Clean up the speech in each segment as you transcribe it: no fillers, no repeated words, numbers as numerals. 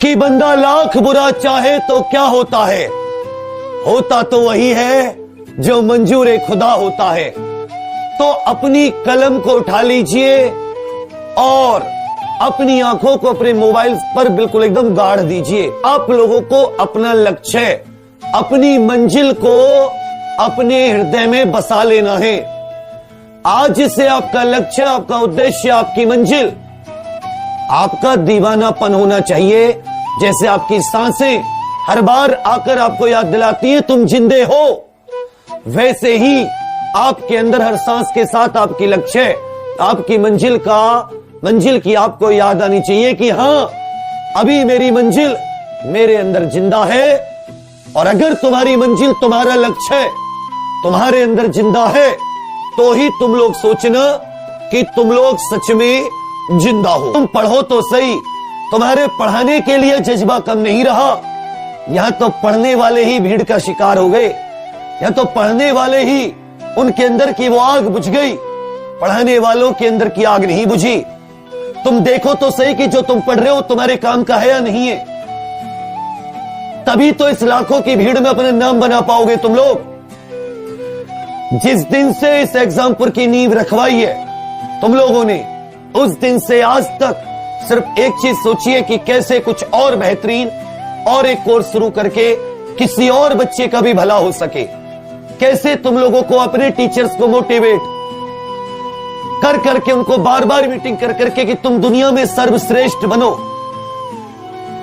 कि बंदा लाख बुरा चाहे तो क्या होता है, होता तो वही है जो मंजूर खुदा होता है। तो अपनी कलम को उठा लीजिए और अपनी आंखों को अपने मोबाइल पर बिल्कुल एकदम गाड़ दीजिए। आप लोगों को अपना लक्ष्य, अपनी मंजिल को अपने हृदय में बसा लेना है। आज से आपका लक्ष्य, आपका उद्देश्य, आपकी मंजिल, आपका दीवानापन होना चाहिए। जैसे आपकी सांसें हर बार आकर आपको याद दिलाती है तुम जिंदे हो, वैसे ही आपके अंदर हर सांस के साथ आपकी लक्ष्य, आपकी मंजिल की आपको याद आनी चाहिए कि हां, अभी मेरी मंजिल मेरे अंदर जिंदा है। और अगर तुम्हारी मंजिल, तुम्हारा लक्ष्य तुम्हारे अंदर जिंदा है, तो ही तुम लोग सोचना कि तुम लोग सच में जिंदा हो। तुम पढ़ो तो सही, तुम्हारे पढ़ाने के लिए जज्बा कम नहीं रहा। यहां तो पढ़ने वाले ही भीड़ का शिकार हो गए, या तो पढ़ने वाले ही, उनके अंदर की वो आग बुझ गई, पढ़ाने वालों के अंदर की आग नहीं बुझी। तुम देखो तो सही कि जो तुम पढ़ रहे हो तुम्हारे काम का है या नहीं है। तभी तो इस लाखों की भीड़ में अपने नाम बना पाओगे तुम लोग। जिस दिन से इस एग्जाम्पल की नींव रखवाई है तुम लोगों ने, उस दिन से आज तक सिर्फ एक चीज सोचिए कि कैसे कुछ और बेहतरीन और एक कोर्स शुरू करके किसी और बच्चे का भी भला हो सके। कैसे तुम लोगों को अपने टीचर्स को मोटिवेट कर करके, उनको बार बार मीटिंग कर करके कि तुम दुनिया में सर्वश्रेष्ठ बनो।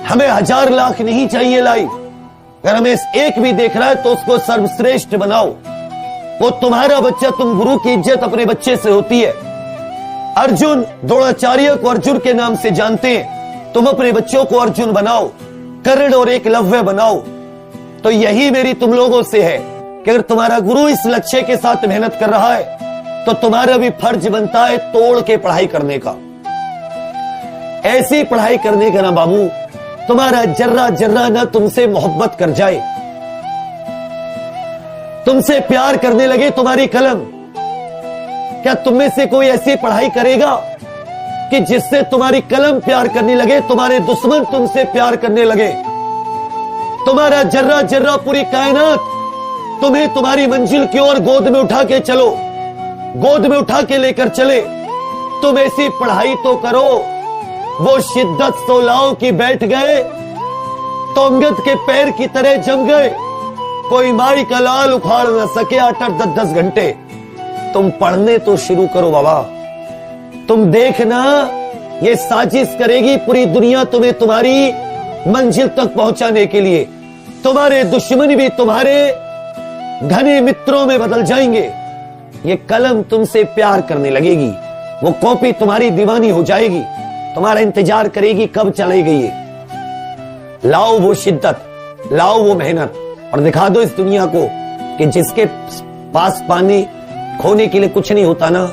हमें 1000 लाख नहीं चाहिए लाइफ, अगर हमें एक भी देख रहा है तो उसको सर्वश्रेष्ठ बनाओ। वो तुम्हारा बच्चा, तुम गुरु की इज्जत अपने बच्चे से होती है। अर्जुन द्रोणाचार्य को अर्जुन के नाम से जानते हैं, तुम अपने बच्चों को अर्जुन बनाओ, कर्ण और एकलव्य बनाओ। तो यही मेरी तुम लोगों से है कि अगर तुम्हारा गुरु इस लक्ष्य के साथ मेहनत कर रहा है तो तुम्हारा भी फर्ज बनता है तोड़ के पढ़ाई करने का। ऐसी पढ़ाई करने का ना बाबू, तुम्हारा जर्रा जर्रा ना तुमसे मोहब्बत कर जाए, तुमसे प्यार करने लगे तुम्हारी कलम। क्या तुम में से कोई ऐसी पढ़ाई करेगा कि जिससे तुम्हारी कलम प्यार करने लगे, तुम्हारे दुश्मन तुमसे प्यार करने लगे, तुम्हारा जर्रा जर्रा, पूरी कायनात तुम्हें तुम्हारी मंजिल की ओर गोद में उठा के चलो, गोद में उठा के लेकर चले। तुम ऐसी पढ़ाई तो करो। वो शिद्दत तो लाओ कि बैठ गए तो अंगद के पैर की तरह जम गए, कोई माई का लाल उखाड़ न सके 8-8, 10-10 घंटे। तुम पढ़ने तो शुरू करो बाबा। तुम देखना, ये साजिश करेगी पूरी दुनिया तुम्हें तुम्हारी मंजिल तक पहुंचाने के लिए। तुम्हारे दुश्मन भी तुम्हारे घने मित्रों में बदल जाएंगे। ये कलम तुमसे प्यार करने लगेगी, वो कॉपी तुम्हारी दीवानी हो जाएगी, तुम्हारा इंतजार करेगी कब चलेगी ये। लाओ वो शिद्दत, लाओ वो मेहनत और दिखा दो इस दुनिया को कि जिसके पास पानी खोने के लिए कुछ नहीं होता ना,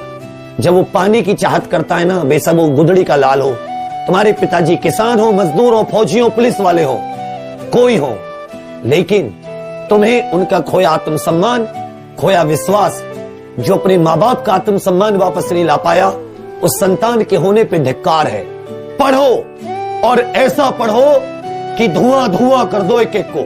जब वो पानी की चाहत करता है ना, बेशक वो गुदड़ी का लाल हो, तुम्हारे पिताजी किसान हो, मजदूर हो, फौजी हो, पुलिस वाले हो, कोई हो, लेकिन तुम्हें उनका खोया आत्मसम्मान, खोया विश्वास, जो अपने माँ बाप का आत्मसम्मान वापस नहीं ला पाया, उस संतान के होने पे धिक्कार है। पढ़ो और ऐसा पढ़ो कि धुआं धुआं कर दो एक एक को।